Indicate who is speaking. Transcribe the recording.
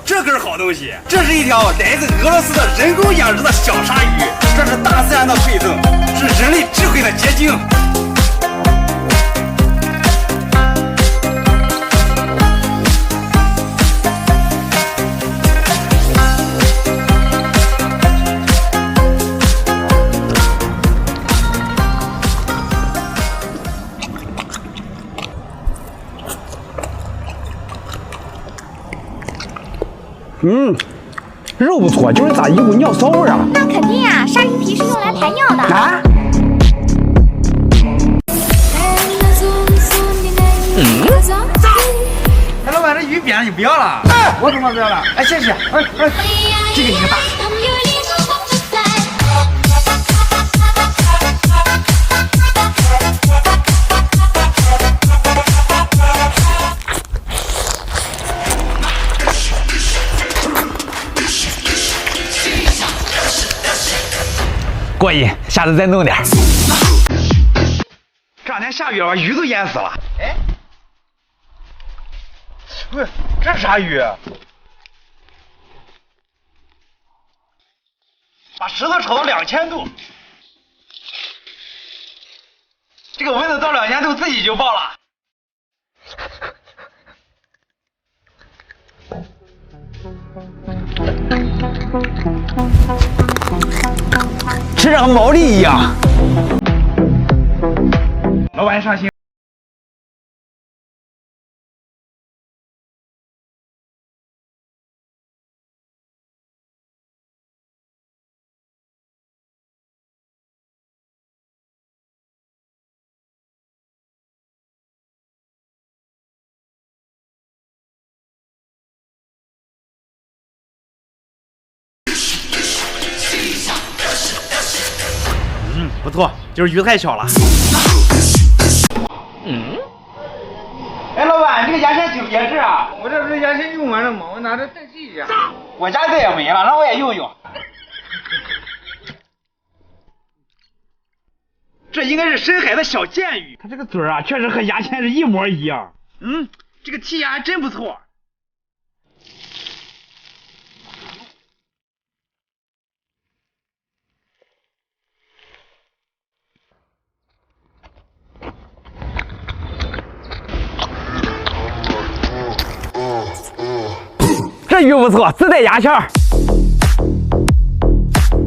Speaker 1: 这可是好东西，这是一条来自俄罗斯的人工养殖的小鲨鱼，这是大自然的馈赠，是人类智慧的结晶。
Speaker 2: 肉不错，就是咋一股尿骚味啊！
Speaker 3: 那肯定呀，鲨鱼皮是用来排尿的。
Speaker 2: 啊？
Speaker 1: 哎，老板，这鱼扁了，你不要了？
Speaker 2: 哎，我怎么不要了？哎，谢谢。哎，这个一个大。
Speaker 4: 过瘾，下次再弄点。
Speaker 1: 这两天下雨了，把鱼都淹死了。哎，不是，这是啥鱼？把石头炒到2000度，这个温度到2000度自己就爆了。
Speaker 4: 吃着和毛利一样。
Speaker 1: 老板上心。不错，就是鱼太小了。哎，老板，这个牙签挺别致啊！
Speaker 2: 我这不是牙签用完了吗？我拿着代替一下。
Speaker 1: 我家这也没了，让我也用用。这应该是深海的小剑鱼，它这个嘴啊，确实和牙签是一模一样。这个剔牙还真不错。
Speaker 4: 这鱼不错，自带牙签儿。